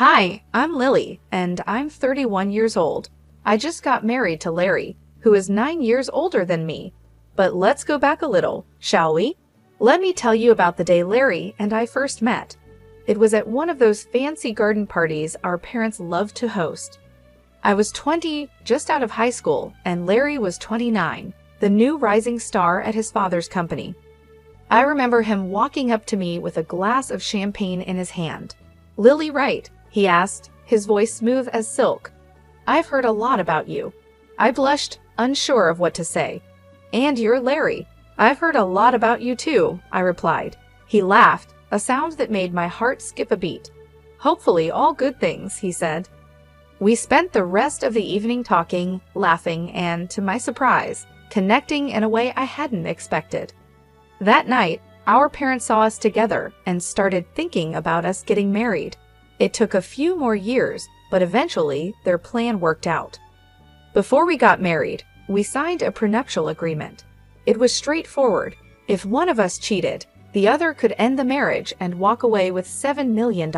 Hi, I'm Lily, and I'm 31 years old. I just got married to Larry, who is 9 years older than me. But let's go back a little, shall we? Let me tell you about the day Larry and I first met. It was at one of those fancy garden parties our parents loved to host. I was 20, just out of high school, and Larry was 29, the new rising star at his father's company. I remember him walking up to me with a glass of champagne in his hand. "Lily, right?" he asked, his voice smooth as silk. "I've heard a lot about you." I blushed, unsure of what to say. "And you're Larry. I've heard a lot about you too," I replied. He laughed, a sound that made my heart skip a beat. "Hopefully all good things," he said. We spent the rest of the evening talking, laughing, and, to my surprise, connecting in a way I hadn't expected. That night, our parents saw us together and started thinking about us getting married. It took a few more years, but eventually their plan worked out. Before we got married, we signed a prenuptial agreement. It was straightforward. If one of us cheated, the other could end the marriage and walk away with $7 million.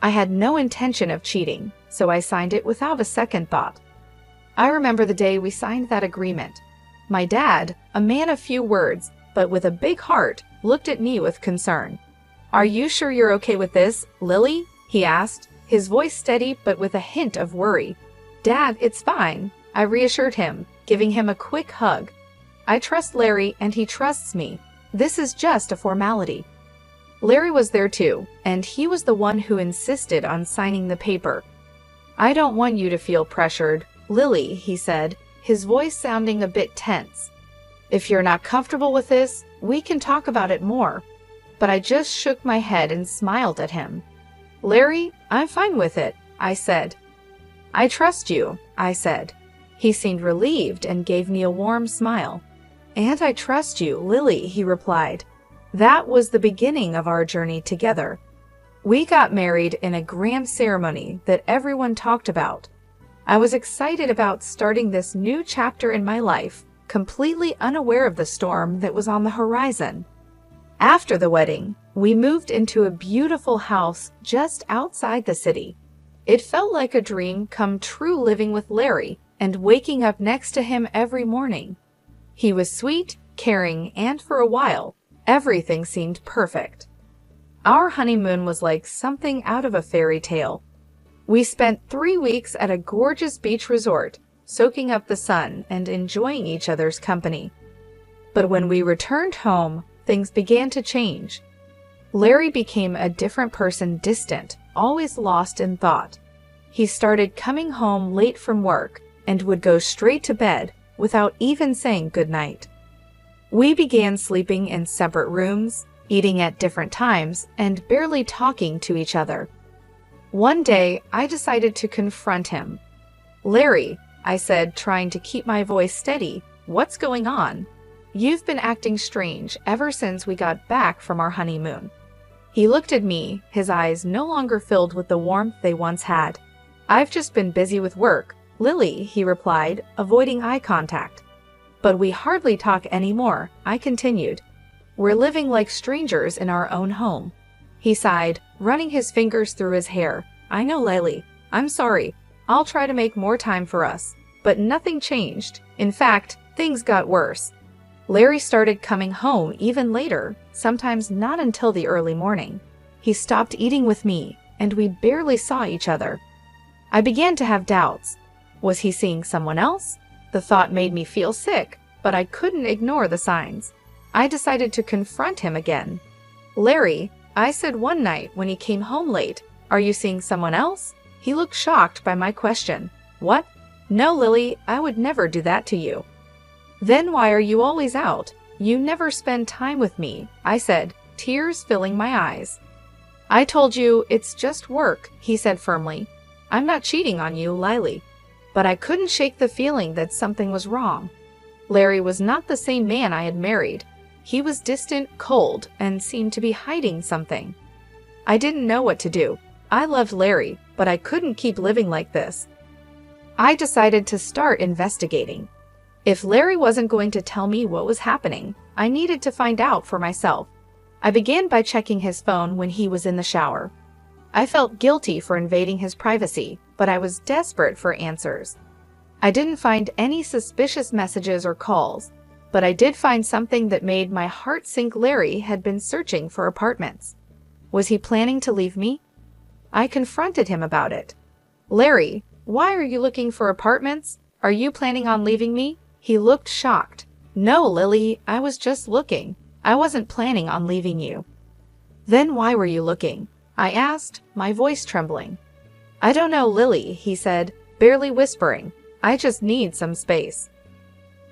I had no intention of cheating, so I signed it without a second thought. I remember the day we signed that agreement. My dad, a man of few words, but with a big heart, looked at me with concern. "Are you sure you're okay with this, Lily?" he asked, his voice steady but with a hint of worry. "Dad, it's fine," I reassured him, giving him a quick hug. "I trust Larry and he trusts me. This is just a formality." Larry was there too, and he was the one who insisted on signing the paper. "I don't want you to feel pressured, Lily," he said, his voice sounding a bit tense. "If you're not comfortable with this, we can talk about it more." But I just shook my head and smiled at him. "Larry, I'm fine with it," I said. "I trust you," I said. He seemed relieved and gave me a warm smile. "And I trust you, Lily," he replied. That was the beginning of our journey together. We got married in a grand ceremony that everyone talked about. I was excited about starting this new chapter in my life, completely unaware of the storm that was on the horizon. After the wedding, we moved into a beautiful house just outside the city. It felt like a dream come true living with Larry and waking up next to him every morning. He was sweet, caring, and for a while, everything seemed perfect. Our honeymoon was like something out of a fairy tale. We spent 3 weeks at a gorgeous beach resort, soaking up the sun and enjoying each other's company. But when we returned home, things began to change. Larry became a different person, distant, always lost in thought. He started coming home late from work and would go straight to bed without even saying goodnight. We began sleeping in separate rooms, eating at different times, and barely talking to each other. One day, I decided to confront him. "Larry," I said, trying to keep my voice steady, "what's going on? You've been acting strange ever since we got back from our honeymoon." He looked at me, his eyes no longer filled with the warmth they once had. "I've just been busy with work, Lily," he replied, avoiding eye contact. "But we hardly talk anymore," I continued. "We're living like strangers in our own home." He sighed, running his fingers through his hair. "I know, Lily. I'm sorry. I'll try to make more time for us." But nothing changed. In fact, things got worse. Larry started coming home even later, sometimes not until the early morning. He stopped eating with me, and we barely saw each other. I began to have doubts. Was he seeing someone else? The thought made me feel sick, but I couldn't ignore the signs. I decided to confront him again. "Larry," I said one night when he came home late, "are you seeing someone else?" He looked shocked by my question. "What? No, Lily, I would never do that to you." "Then why are you always out? You never spend time with me," I said, tears filling my eyes. "I told you it's just work," he said firmly. "I'm not cheating on you, Lily." But I couldn't shake the feeling that something was wrong. Larry was not the same man I had married. He was distant, cold, and seemed to be hiding something. I didn't know what to do. I loved Larry, but I couldn't keep living like this. I decided to start investigating. If Larry wasn't going to tell me what was happening, I needed to find out for myself. I began by checking his phone when he was in the shower. I felt guilty for invading his privacy, but I was desperate for answers. I didn't find any suspicious messages or calls, but I did find something that made my heart sink. Larry had been searching for apartments. Was he planning to leave me? I confronted him about it. Larry, why are you looking for apartments? Are you planning on leaving me? He looked shocked. No, Lily, I was just looking. I wasn't planning on leaving you. Then why were you looking? I asked, my voice trembling. I don't know, Lily, he said, barely whispering. I just need some space.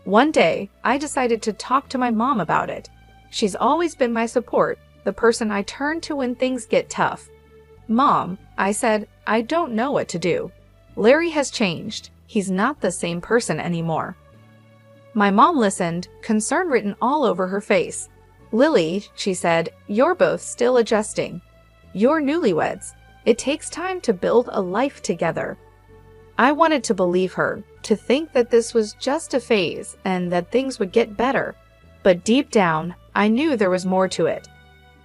One day, I decided to talk to my mom about it. She's always been my support, the person I turn to when things get tough. Mom, I said, I don't know what to do. Larry has changed. He's not the same person anymore. My mom listened, concern written all over her face. Lily, she said, you're both still adjusting. You're newlyweds. It takes time to build a life together. I wanted to believe her, to think that this was just a phase and that things would get better. But deep down, I knew there was more to it.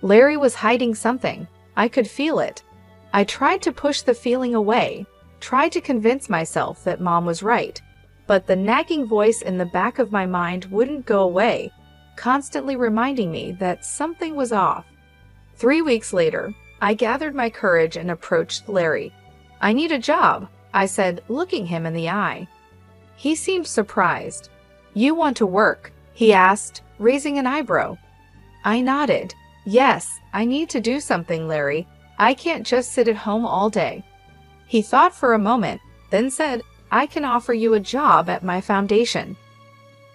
Larry was hiding something. I could feel it. I tried to push the feeling away, tried to convince myself that Mom was right. But the nagging voice in the back of my mind wouldn't go away, constantly reminding me that something was off. 3 weeks later, I gathered my courage and approached Larry. I need a job, I said, looking him in the eye. He seemed surprised. You want to work? He asked, raising an eyebrow. I nodded. Yes, I need to do something, Larry. I can't just sit at home all day. He thought for a moment, then said, I can offer you a job at my foundation.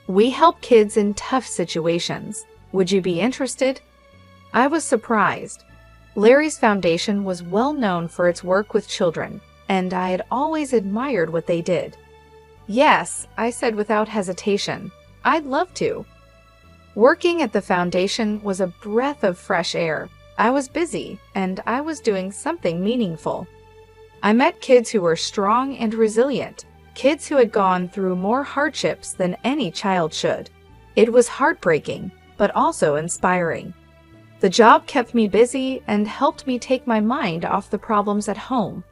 We help kids in tough situations. Would you be interested? I was surprised. Larry's foundation was well known for its work with children, and I had always admired what they did. Yes, I said without hesitation. I'd love to. Working at the foundation was a breath of fresh air. I was busy, and I was doing something meaningful. I met kids who were strong and resilient, kids who had gone through more hardships than any child should. It was heartbreaking, but also inspiring. The job kept me busy and helped me take my mind off the problems at home.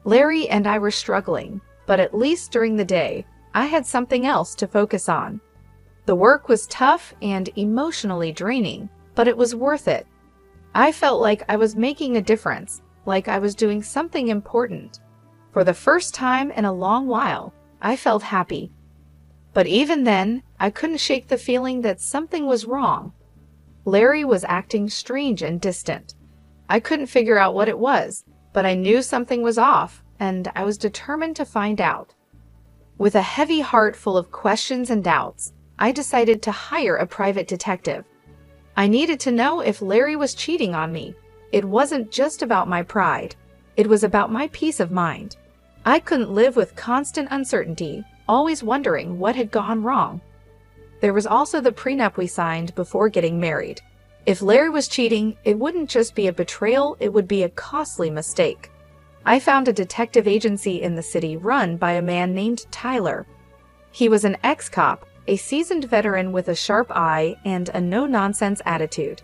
Larry and I were struggling, but at least during the day, I had something else to focus on. The work was tough and emotionally draining, but it was worth it. I felt like I was making a difference, like I was doing something important. For the first time in a long while, I felt happy. But even then, I couldn't shake the feeling that something was wrong. Larry was acting strange and distant. I couldn't figure out what it was, but I knew something was off, and I was determined to find out. With a heavy heart full of questions and doubts, I decided to hire a private detective. I needed to know if Larry was cheating on me. It wasn't just about my pride. It was about my peace of mind. I couldn't live with constant uncertainty, always wondering what had gone wrong. There was also the prenup we signed before getting married. If Larry was cheating, it wouldn't just be a betrayal, it would be a costly mistake. I found a detective agency in the city run by a man named Tyler. He was an ex-cop, a seasoned veteran with a sharp eye and a no-nonsense attitude.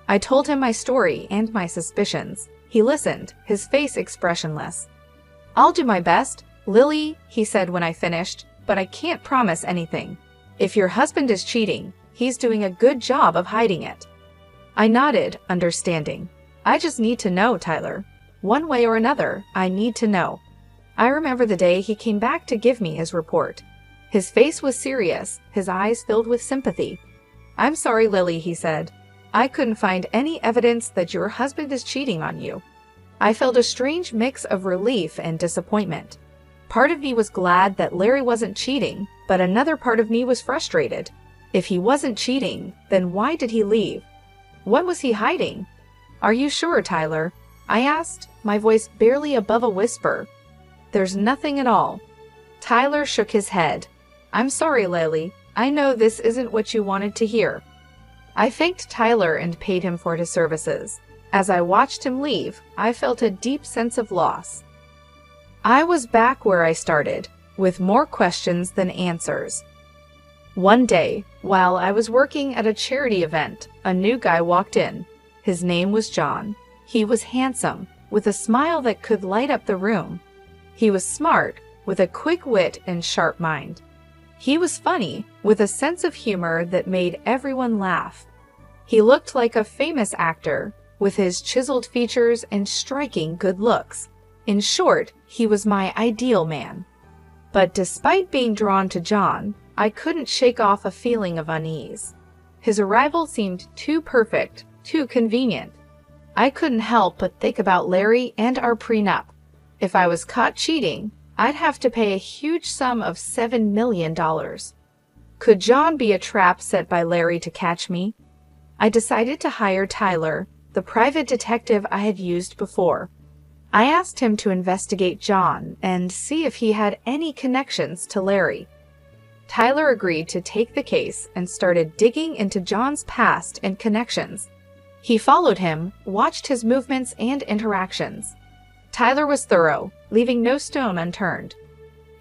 I told him my story and my suspicions. He listened, his face expressionless. I'll do my best, Lily, he said when I finished, but I can't promise anything. If your husband is cheating, he's doing a good job of hiding it. I nodded, understanding. I just need to know, Tyler. One way or another, I need to know. I remember the day he came back to give me his report. His face was serious, his eyes filled with sympathy. I'm sorry, Lily, he said. I couldn't find any evidence that your husband is cheating on you. I felt a strange mix of relief and disappointment. Part of me was glad that Larry wasn't cheating, but another part of me was frustrated. If he wasn't cheating, then why did he leave? What was he hiding? Are you sure, Tyler? I asked, my voice barely above a whisper. There's nothing at all. Tyler shook his head. I'm sorry, Lily. I know this isn't what you wanted to hear. I thanked Tyler and paid him for his services. As I watched him leave, I felt a deep sense of loss. I was back where I started, with more questions than answers. One day, while I was working at a charity event, a new guy walked in. His name was John. He was handsome, with a smile that could light up the room. He was smart, with a quick wit and sharp mind. He was funny, with a sense of humor that made everyone laugh. He looked like a famous actor, with his chiseled features and striking good looks. In short, he was my ideal man. But despite being drawn to John, I couldn't shake off a feeling of unease. His arrival seemed too perfect, too convenient. I couldn't help but think about Larry and our prenup. If I was caught cheating, I'd have to pay a huge sum of $7 million. Could John be a trap set by Larry to catch me? I decided to hire Tyler, the private detective I had used before. I asked him to investigate John and see if he had any connections to Larry. Tyler agreed to take the case and started digging into John's past and connections. He followed him, watched his movements and interactions. Tyler was thorough, leaving no stone unturned.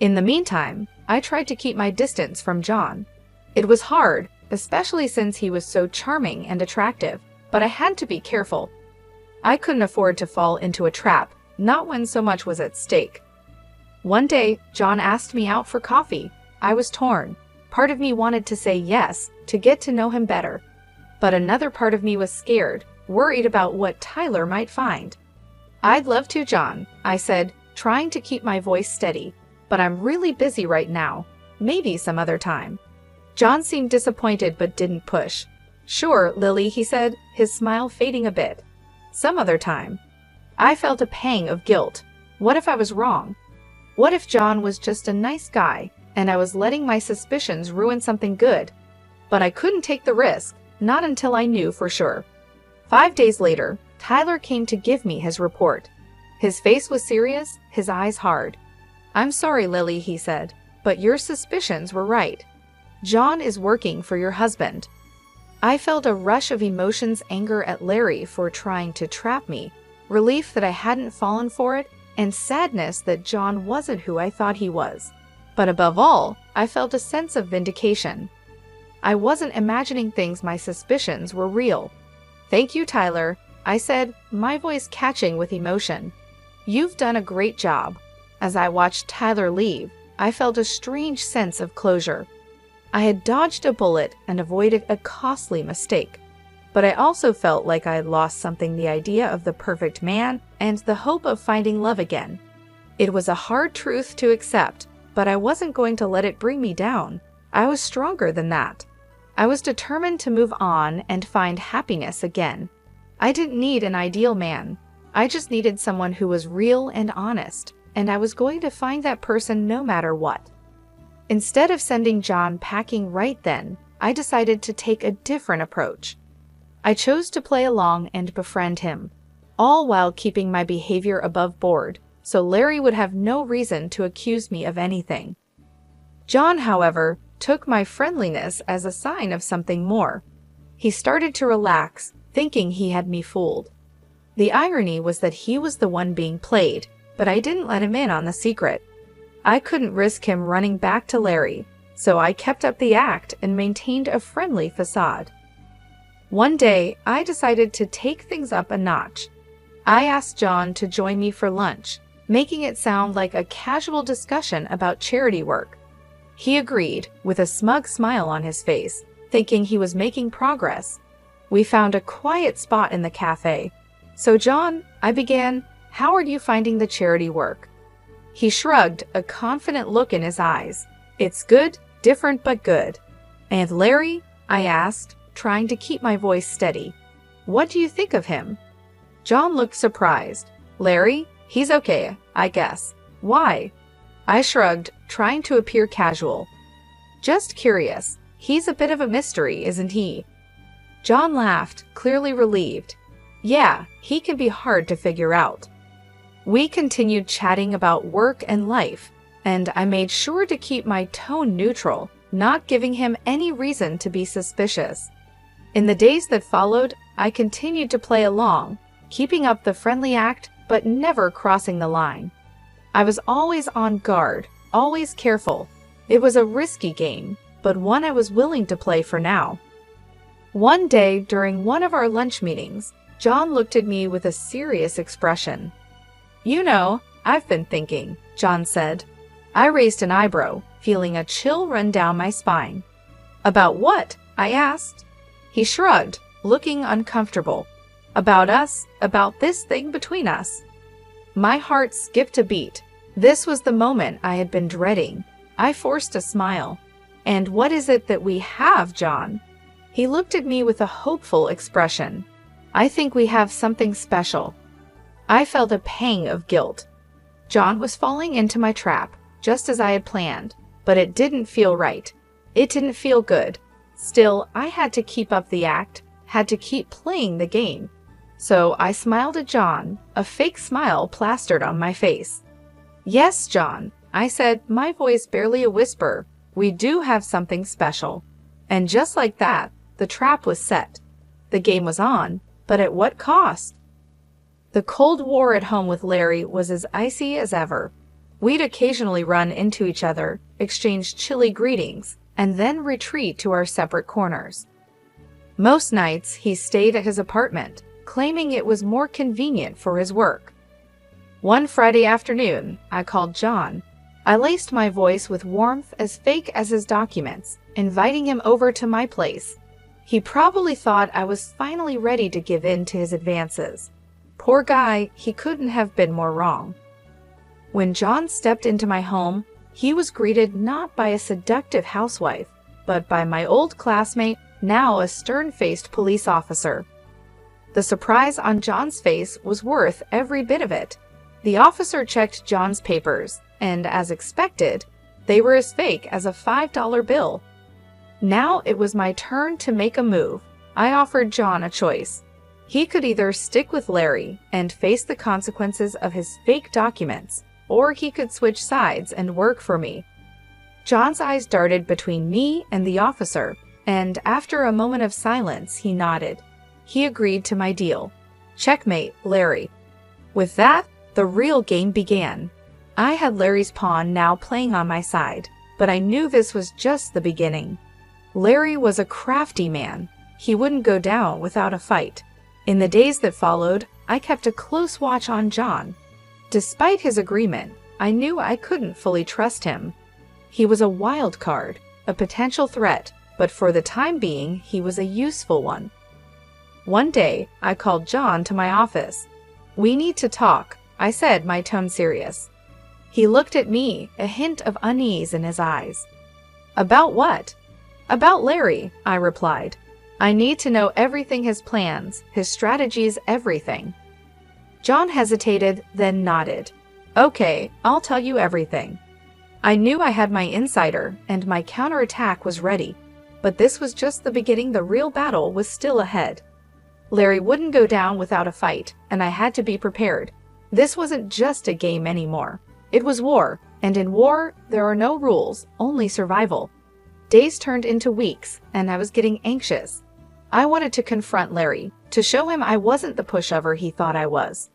In the meantime, I tried to keep my distance from John. It was hard, especially since he was so charming and attractive, but I had to be careful. I couldn't afford to fall into a trap, not when so much was at stake. One day, John asked me out for coffee. I was torn. Part of me wanted to say yes, to get to know him better. But another part of me was scared, worried about what Tyler might find. "I'd love to, John," I said, trying to keep my voice steady. "But I'm really busy right now. Maybe some other time." John seemed disappointed but didn't push. "Sure, Lily," he said, his smile fading a bit. "Some other time." I felt a pang of guilt. What if I was wrong? What if John was just a nice guy, and I was letting my suspicions ruin something good? But I couldn't take the risk, not until I knew for sure. 5 days later, Tyler came to give me his report. His face was serious, his eyes hard. "I'm sorry, Lily," he said, "but your suspicions were right. John is working for your husband." I felt a rush of emotions, anger at Larry for trying to trap me, relief that I hadn't fallen for it, and sadness that John wasn't who I thought he was. But above all, I felt a sense of vindication. I wasn't imagining things, my suspicions were real. "Thank you, Tyler," I said, my voice catching with emotion. "You've done a great job." As I watched Tyler leave, I felt a strange sense of closure. I had dodged a bullet and avoided a costly mistake. But I also felt like I had lost something, the idea of the perfect man and the hope of finding love again. It was a hard truth to accept, but I wasn't going to let it bring me down. I was stronger than that. I was determined to move on and find happiness again. I didn't need an ideal man. I just needed someone who was real and honest, and I was going to find that person no matter what. Instead of sending John packing right then, I decided to take a different approach. I chose to play along and befriend him, all while keeping my behavior above board, so Larry would have no reason to accuse me of anything. John, however, took my friendliness as a sign of something more. He started to relax, thinking he had me fooled. The irony was that he was the one being played, but I didn't let him in on the secret. I couldn't risk him running back to Larry, so I kept up the act and maintained a friendly facade. One day, I decided to take things up a notch. I asked John to join me for lunch, making it sound like a casual discussion about charity work. He agreed, with a smug smile on his face, thinking he was making progress. We found a quiet spot in the cafe. "So John," I began, "how are you finding the charity work?" He shrugged, a confident look in his eyes. "It's good, different but good." "And Larry?" I asked, trying to keep my voice steady. "What do you think of him?" John looked surprised. "Larry? He's okay, I guess. Why?" I shrugged, trying to appear casual. "Just curious. He's a bit of a mystery, isn't he?" John laughed, clearly relieved. "Yeah, he can be hard to figure out." We continued chatting about work and life, and I made sure to keep my tone neutral, not giving him any reason to be suspicious. In the days that followed, I continued to play along, keeping up the friendly act, but never crossing the line. I was always on guard, always careful. It was a risky game, but one I was willing to play for now. One day, during one of our lunch meetings, John looked at me with a serious expression. You know, I've been thinking, John said. I raised an eyebrow, feeling a chill run down my spine. About what? I asked. He shrugged, looking uncomfortable. About us, about this thing between us. My heart skipped a beat. This was the moment I had been dreading. I forced a smile. And what is it that we have, John? He looked at me with a hopeful expression. I think we have something special. I felt a pang of guilt. John was falling into my trap, just as I had planned, but it didn't feel right. It didn't feel good. Still, I had to keep up the act, had to keep playing the game. So I smiled at John, a fake smile plastered on my face. Yes, John, I said, my voice barely a whisper. We do have something special. And just like that, the trap was set. The game was on, but at what cost? The Cold War at home with Larry was as icy as ever. We'd occasionally run into each other, exchange chilly greetings, and then retreat to our separate corners. Most nights, he stayed at his apartment, claiming it was more convenient for his work. One Friday afternoon, I called John. I laced my voice with warmth as fake as his documents, inviting him over to my place. He probably thought I was finally ready to give in to his advances. Poor guy, he couldn't have been more wrong. When John stepped into my home, he was greeted not by a seductive housewife, but by my old classmate, now a stern-faced police officer. The surprise on John's face was worth every bit of it. The officer checked John's papers, and as expected, they were as fake as a $5 bill. Now it was my turn to make a move. I offered John a choice. He could either stick with Larry and face the consequences of his fake documents, or he could switch sides and work for me. John's eyes darted between me and the officer, and after a moment of silence, he nodded. He agreed to my deal. Checkmate, Larry. With that, the real game began. I had Larry's pawn now playing on my side, but I knew this was just the beginning. Larry was a crafty man. He wouldn't go down without a fight. In the days that followed, I kept a close watch on John. Despite his agreement, I knew I couldn't fully trust him. He was a wild card, a potential threat, but for the time being, he was a useful one. One day, I called John to my office. We need to talk, I said, my tone serious. He looked at me, a hint of unease in his eyes. About what? About Larry, I replied. I need to know everything, his plans, his strategies, everything. John hesitated, then nodded. Okay, I'll tell you everything. I knew I had my insider, and my counterattack was ready. But this was just the beginning. The real battle was still ahead. Larry wouldn't go down without a fight, and I had to be prepared. This wasn't just a game anymore. It was war, and in war, there are no rules, only survival. Days turned into weeks, and I was getting anxious. I wanted to confront Larry, to show him I wasn't the pushover he thought I was.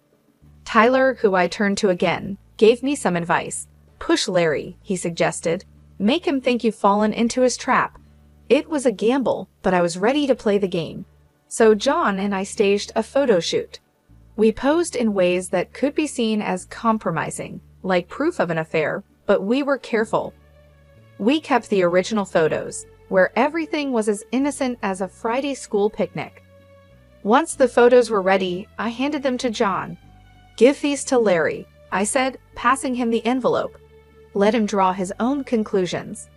Tyler, who I turned to again, gave me some advice. Push Larry, he suggested. Make him think you've fallen into his trap. It was a gamble, but I was ready to play the game. So John and I staged a photo shoot. We posed in ways that could be seen as compromising, like proof of an affair, but we were careful. We kept the original photos, where everything was as innocent as a Friday school picnic. Once the photos were ready, I handed them to John. Give these to Larry, I said, passing him the envelope. Let him draw his own conclusions.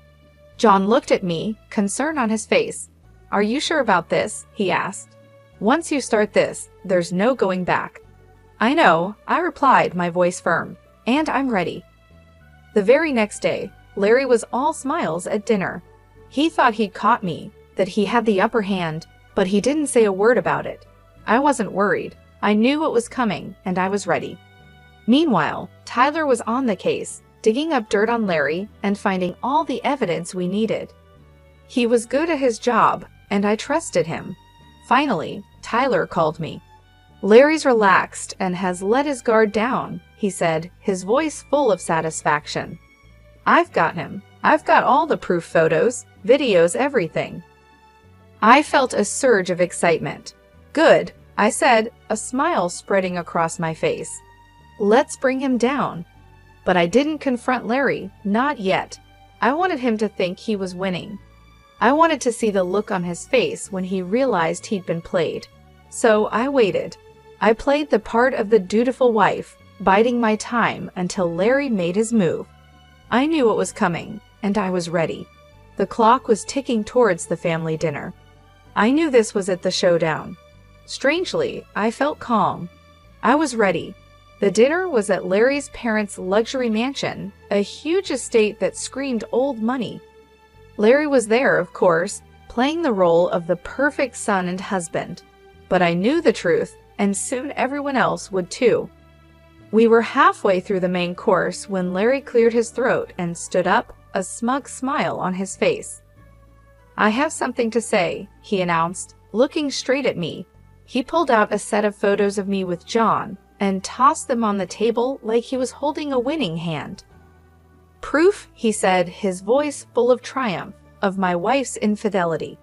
John looked at me, concern on his face. Are you sure about this? He asked. Once you start this, there's no going back. I know, I replied, my voice firm, and I'm ready. The very next day, Larry was all smiles at dinner. He thought he'd caught me, that he had the upper hand, but he didn't say a word about it. I wasn't worried. I knew what was coming, and I was ready. Meanwhile, Tyler was on the case, digging up dirt on Larry and finding all the evidence we needed. He was good at his job, and I trusted him. Finally, Tyler called me. Larry's relaxed and has let his guard down, he said, his voice full of satisfaction. I've got him. I've got all the proof photos, videos, everything. I felt a surge of excitement. Good, I said, a smile spreading across my face. Let's bring him down. But I didn't confront Larry, not yet. I wanted him to think he was winning. I wanted to see the look on his face when he realized he'd been played. So I waited. I played the part of the dutiful wife, biding my time until Larry made his move. I knew what was coming, and I was ready. The clock was ticking towards the family dinner. I knew this was it, the showdown. Strangely, I felt calm. I was ready. The dinner was at Larry's parents' luxury mansion, a huge estate that screamed old money. Larry was there, of course, playing the role of the perfect son and husband. But I knew the truth, and soon everyone else would too. We were halfway through the main course when Larry cleared his throat and stood up, a smug smile on his face. "I have something to say," he announced, looking straight at me. He pulled out a set of photos of me with John and tossed them on the table like he was holding a winning hand. "Proof," he said, his voice full of triumph, "of my wife's infidelity."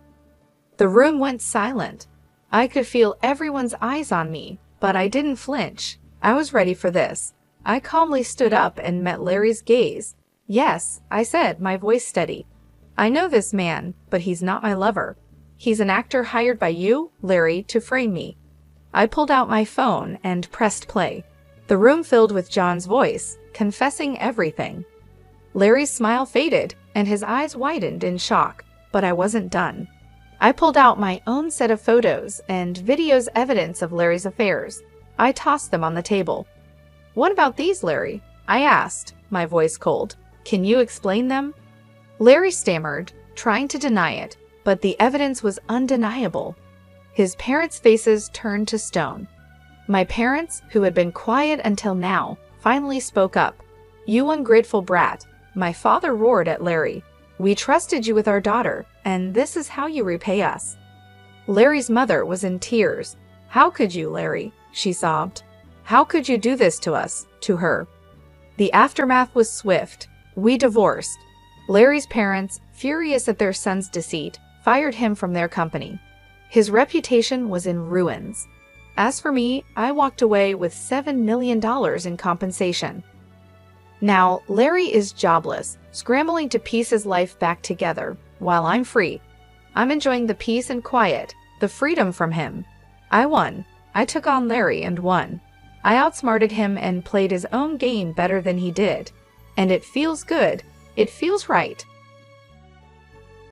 The room went silent. I could feel everyone's eyes on me, but I didn't flinch. I was ready for this. I calmly stood up and met Larry's gaze. "Yes," I said, my voice steady. "I know this man, but he's not my lover. He's an actor hired by you, Larry, to frame me." I pulled out my phone and pressed play. The room filled with John's voice, confessing everything. Larry's smile faded, and his eyes widened in shock, but I wasn't done. I pulled out my own set of photos and videos evidence of Larry's affairs. I tossed them on the table. "What about these, Larry?" I asked, my voice cold. "Can you explain them?" Larry stammered, trying to deny it, but the evidence was undeniable. His parents' faces turned to stone. My parents, who had been quiet until now, finally spoke up. "You ungrateful brat," my father roared at Larry. "We trusted you with our daughter, and this is how you repay us." Larry's mother was in tears. "How could you, Larry?" she sobbed. "How could you do this to us, to her?" The aftermath was swift. We divorced. Larry's parents, furious at their son's deceit, fired him from their company. His reputation was in ruins. As for me, I walked away with $7 million in compensation. Now, Larry is jobless, scrambling to piece his life back together, while I'm free. I'm enjoying the peace and quiet, the freedom from him. I won. I took on Larry and won. I outsmarted him and played his own game better than he did. And it feels good. It feels right.